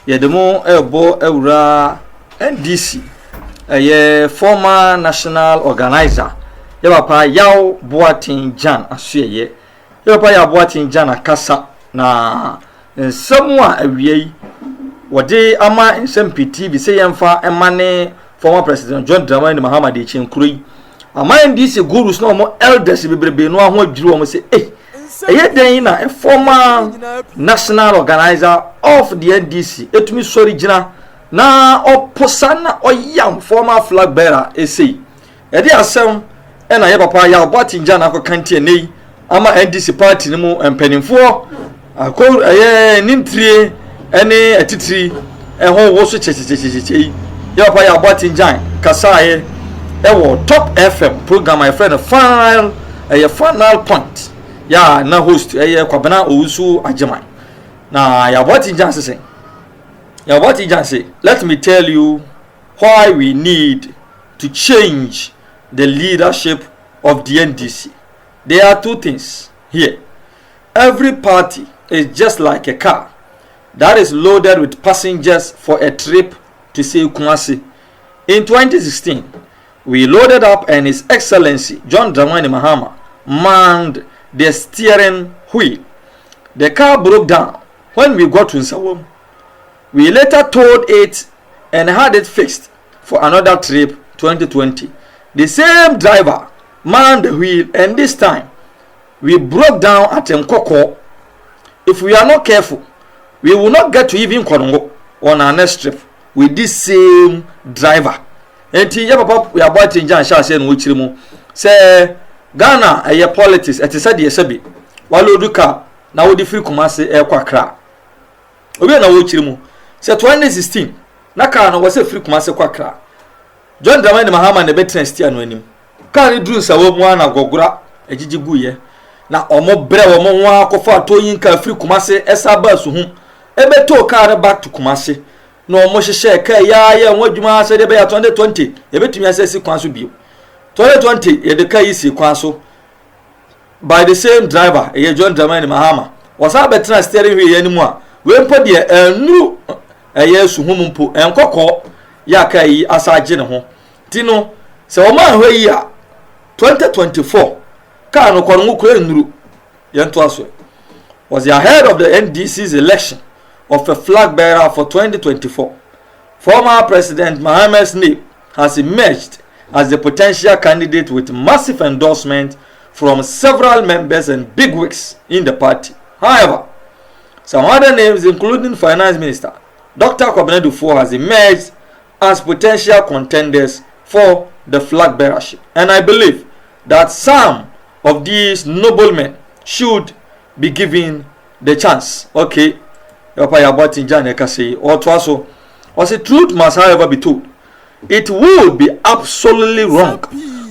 Yedemo ebo ewura NDC ye former national organizer ye papa yaw Boateng Gyan asuye ye papa ya Boateng Gyan akasa na nsɛm a awie wode ama nsɛmpiti bi sɛ yɛmfa emane former president John Dramani Mahama de chenkuro ama NDC gurus no mo elders bebrebe no aho adwiri wo mo sɛ eye den na a former national organizer of the NDC etumi sori gina na oposa na oyam former flag bearer esei ede asem na ye papa ya Boateng Gyan akokantie nei ama NDC party ni mu empanimfo akọ nintrie ene atitiri ho wo so chechecheche ye papa ya Boateng Gyan kasaye ewo top FM program my friend final point ya na host kwabena owusu ajeman na ya Boateng Gyan say ya Boateng Gyan say let me tell you why we need to change the leadership of the NDC. There are two things here. Every party is just like a car that is loaded with passengers for a trip to say Kumasi. In 2016, we loaded up and His Excellency John Dramani Mahama manned the steering wheel. The car broke down when we got to Nsawam. We later towed it and had it fixed for another trip 2020. The same driver manned the wheel, and this time we broke down at Nkoko. If we are not careful, we will not get to even Korongo on our next trip with this same driver. Enti ya papa ya Boateng Gyan sha se no chiri mu say Ghana eye politics eti se de sebi waloduka na wodi free Kumasi kwakra obi na wo chiri mu say 2016 na ka no wose free Kumasi kwakra John Dramani Mahama ne betrens tia no anim ka ne dru Nsawam na gogora ejiji guye na omo bre omo ho akofa toyin ka free Kumasi esa basu hu ebeto ka back to Kumasi no omo hye ka ya ho adwuma se de be ya 2020 ebetumi asesi kwan so bio 2020 ye de ka yi si kwan so by the same driver John Dramani Mahama wasa betra steering wheel animu a we mpo de anu suhum mpo enkokọ ya ka yi asaje ne ho ti no se o ma hwe yi a 2024 ka no kwaro nkura nuru yento aso was ahead of the NDC's election of a flag bearer for 2024. Former President Mahama's name has emerged as the potential candidate with massive endorsement from several members and bigwigs in the party. However, some other names, including Finance Minister Dr. Kwabena Dufo, has emerged as potential contenders for the flag bearership. And I believe that some of these noblemen should be given the chance. Okay, Papa Boateng Gyan say, or twaso, was the truth must however be told. It would be absolutely wrong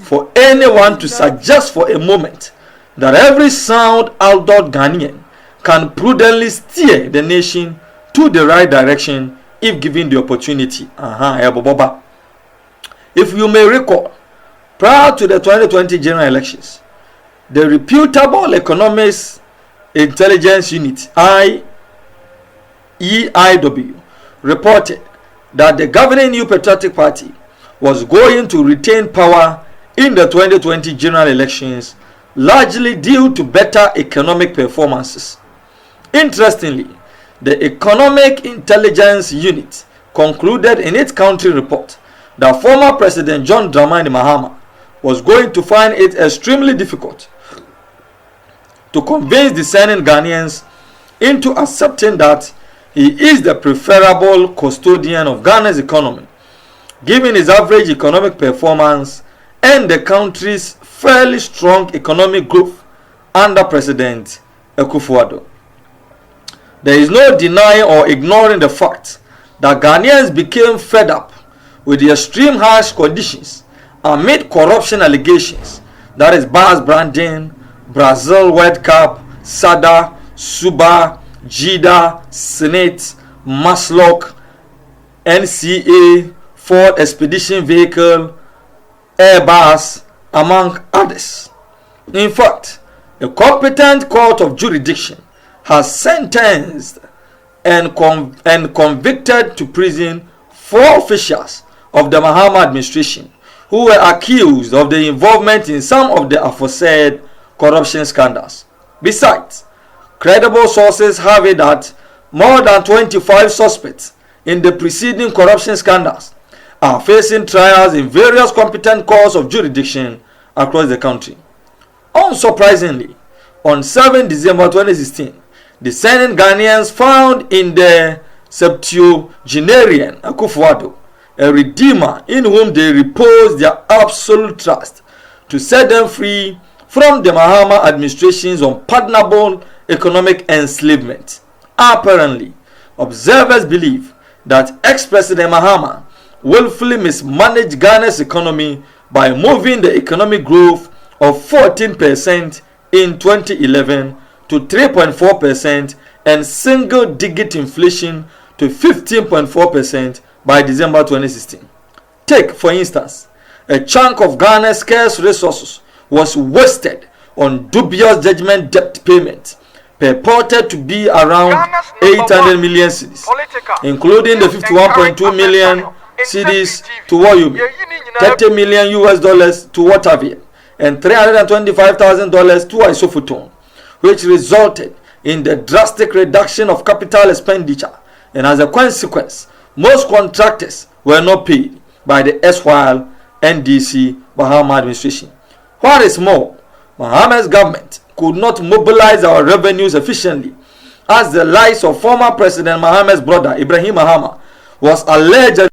for anyone to suggest for a moment that every sound adult Ghanaian can prudently steer the nation to the right direction if given the opportunity. If you may recall, prior to the 2020 general elections, the reputable Economics Intelligence Unit EIW reported that the governing New Patriotic Party was going to retain power in the 2020 general elections, largely due to better economic performances. Interestingly, the Economic Intelligence Unit concluded in its country report that former President John Dramani Mahama was going to find it extremely difficult to convince discerning Ghanaians into accepting that he is the preferable custodian of Ghana's economy, given his average economic performance and the country's fairly strong economic growth under President Akufo-Addo. There is no denying or ignoring the fact that Ghanaians became fed up with the extreme harsh conditions amid corruption allegations, that is bars branding, Brazil World Cup, SADA, Suba, JIDA, Senate, Maslock, NCA, Ford Expedition Vehicle, Airbus, among others. In fact, a competent court of jurisdiction has sentenced and convicted to prison 4 officials of the Mahama administration who were accused of their involvement in some of the aforesaid corruption scandals. Besides, credible sources have it that more than 25 suspects in the preceding corruption scandals are facing trials in various competent courts of jurisdiction across the country. Unsurprisingly, on 7 December 2016, discerning Ghanaians found in the septuagenarian Akufo-Addo a redeemer in whom they reposed their absolute trust to set them free from the Mahama administration's unpardonable economic enslavement. Apparently, observers believe that ex-President Mahama willfully mismanaged Ghana's economy by moving the economic growth of 14% in 2011 to 3.4% and single-digit inflation to 15.4% by December 2016. Take, for instance, a chunk of Ghana's scarce resources was wasted on dubious judgment debt payments purported to be around 800 million cedis, including the 51.2 million cedis to Wayumi, 30 million US dollars to Watavia, and $325,000 to Isophoton, which resulted in the drastic reduction of capital expenditure, and as a consequence, most contractors were not paid by the erstwhile NDC Mahama administration. What is more, Mahama's government could not mobilize our revenues efficiently, as the lives of former President Mahama's brother Ibrahim Mahama was alleged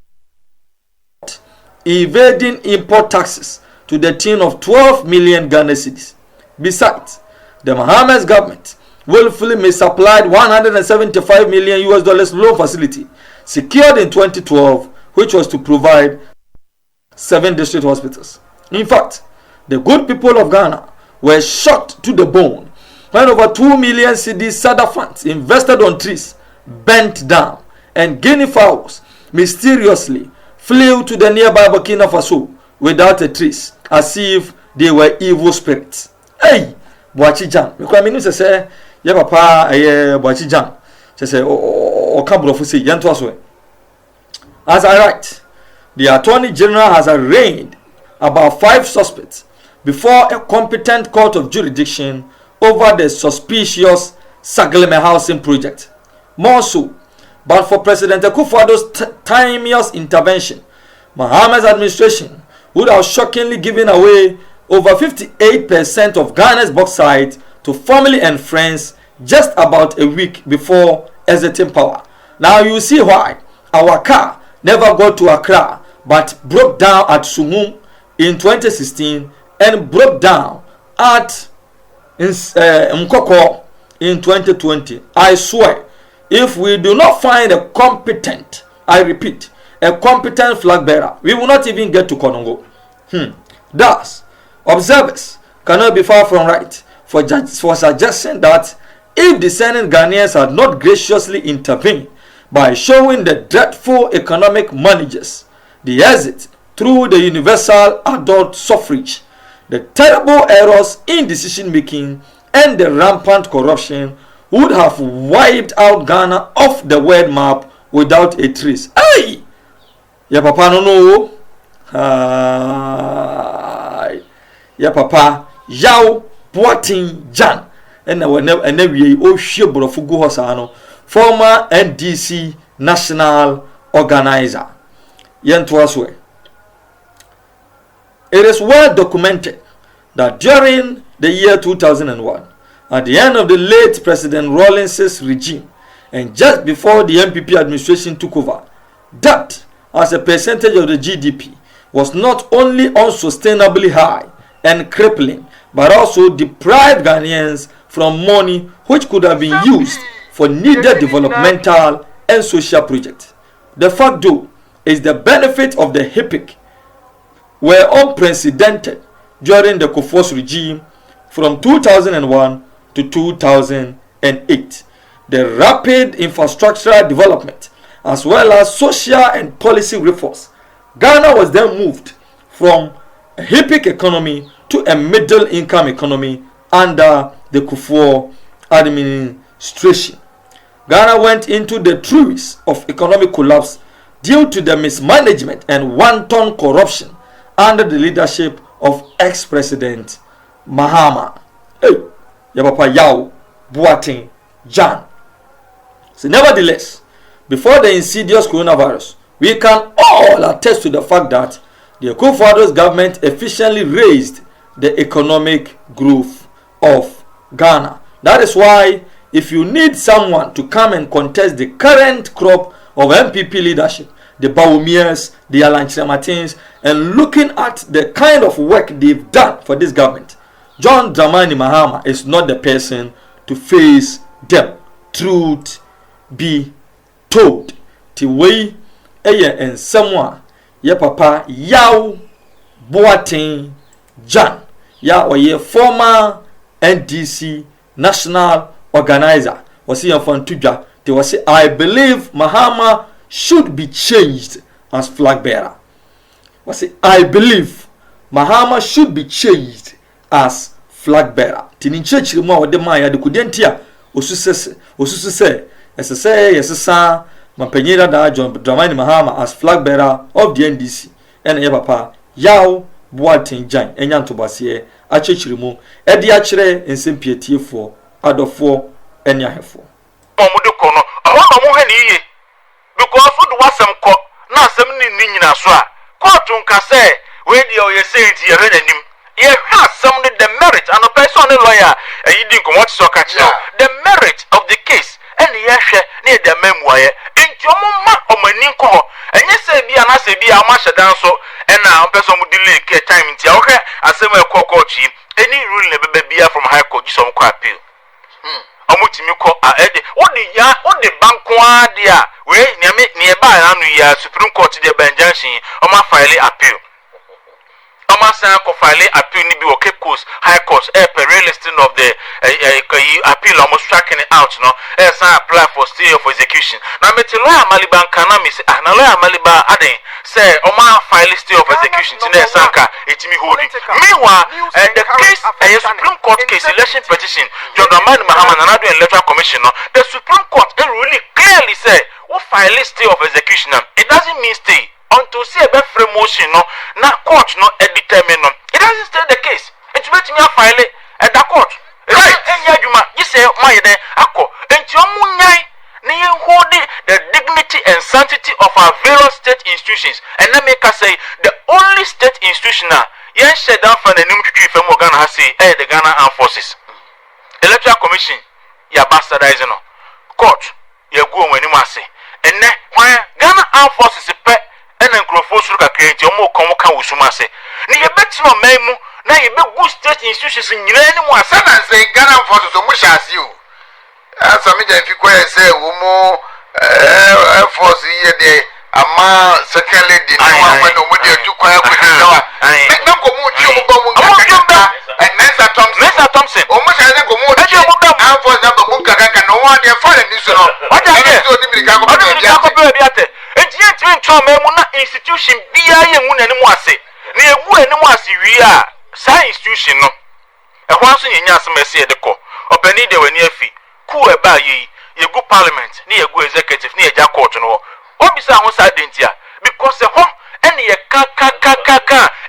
evading import taxes to the tune of 12 million Ghana cedis. Besides, the Mahama's government willfully misapplied 175 million US dollars loan facility secured in 2012, which was to provide 7 district hospitals. In fact, the good people of Ghana were shocked to the bone when over 2 million cedis SADA funds invested on trees bent down and guinea fowls mysteriously flew to the nearby Burkina Faso without a trace, as if they were evil spirits. Hey, Boachi Jan, because I mean, say, yeah, papa, Boachi Jan, say, or Cabro say, Yanto. As I write, the Attorney General has arraigned about 5 suspects before a competent court of jurisdiction over the suspicious Sagleme housing project. More so, but for President Akufo-Addo's timeous intervention, Mahama's administration would have shockingly given away over 58% of Ghana's bauxite to family and friends just about a week before exiting power. Now you see why our car never got to Accra but broke down at Sumum in 2016 and broke down at Mkoko in 2020. I swear, if we do not find a competent, I repeat, a competent flag bearer, we will not even get to Konongo. Thus, observers cannot be far from right for suggesting that if discerning Ghanaians had not graciously intervened by showing the dreadful economic managers the exit through the universal adult suffrage, the terrible errors in decision making and the rampant corruption would have wiped out Ghana off the world map without a trace. Hey! Ya papa no no. Ya papa yaw Boateng Gyan and we o hwe borofo go hosa no, former NDC national organizer. Yento aswe. It is well documented that during the year 2001, at the end of the late President Rawlings's regime and just before the MPP administration took over, debt as a percentage of the GDP was not only unsustainably high and crippling, but also deprived Ghanaians from money which could have been used for needed developmental and social projects. The fact though is the benefit of the HIPIC were unprecedented during the Kufuor's regime from 2001 to 2008. The rapid infrastructural development as well as social and policy reforms, Ghana was then moved from a HIPIC economy to a middle income economy under the Kufuor administration. Ghana went into the throes of economic collapse due to the mismanagement and wanton corruption under the leadership of ex-president Mahama. Hey, Yabapa Yao Boateng Gyan. So nevertheless, before the insidious coronavirus, we can all attest to the fact that the Akufo-Addo's government efficiently raised the economic growth of Ghana. That is why if you need someone to come and contest the current crop of MPP leadership, the Bawumias, the Alanchina Martins, and looking at the kind of work they've done for this government, John Dramani Mahama is not the person to face them. Truth be told. Tiwei eye and someone ye papa Yao Boateng Gyan ya oye former NDC national organizer was here from Tuja. They was say, I believe Mahama should be changed as flag bearer. Was say, I believe Mahama should be changed as flag bearer. Tinin church mo wa de man ya de kudentia osusu se yesesa mapanyira da John Dramani Mahama as flag bearer of the NDC. And ye papa Yao Boateng Gyan enya ntobase achechiri mu e de akire nsempietifo adofo enya hefo omude kono aho mo hani ye because would wasem ko na asem ni nyina so a court nka say we dey o ye say ti ye renanim ye hwa asem the merit and the person lawyer yidi nkomo tso ka kire the merit of the case and ye hwe na the memoir enti omma omani nko enye say bia na say bia ma hyedan so na person mu delay ke time ntia wo hwe asem e kokko chi any rule na bebe bia from high court so mo ko appeal omutimi ko ede wodi banko adia we ne ba anu ya Supreme Court de Benjamin oma file appeal oma san ko file appeal ni bi o Cape Coast High Court per listing of the appeal almost striking it out no san apply for stay of execution na meti lawyer Maliban kana mi say na lawyer Maliban aden say oma file stay of execution ti na sanka etimi holding meanwhile the case a Supreme Court case election petition John Dramani Mahama and Addo Electoral Commission no the Supreme Court really clearly say we file stay of execution it doesn't mean stay until say be free motion no na court no determine no it doesn't stay the case it bet me file at the court right enya adwuma you say my den akọ enti omunyai na ye hold the dignity and sanctity of our various state institutions and let me say the only state institution yen shut down for the nim twitwi fam Ghana ha say the Ghana Armed Forces Electoral Commission ya bastardize no court ya go wani ase enne hwan Ghana Armed Forces pe ena nkrofo suru kakra enti omo kon ka wusuma ase ne ye betino maimu na ye be good state institutions nyina ni mu ase na say Ghana Armed Forces o mu hyase o asa me dan fi ko ye say wo mu force ye de ama second lady na wa no mu de tu kwa ko ni dawa na ko mu ti o ba mu kaka and Mr. Thompson o mu hyase ko mu ti Armed Forces na ba mu kaka no wa de fa ni so no what are you so di mirika ko be ate enti ntwa maimu na institution bia ye hu na ni mu ase na egu ani mu ase wi a sa institution no e ho aso nyenya asem ese de ko opani de wani afi ku e ba ye yegu parliament ni yegu executive ni eja court no obisa ho sa dentia because ho ene ye ka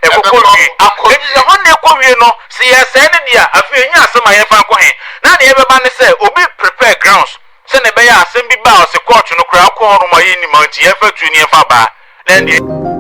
e kokori enti ho na ekowie no se ye se ne dia afi enya asem aye fa ko he na ne ye be ba ne se obi prepare grounds se ne be ya asem bi ba o se court no kra ko ho no ma ye ni ma nti ye fa tu ni ye fa ba na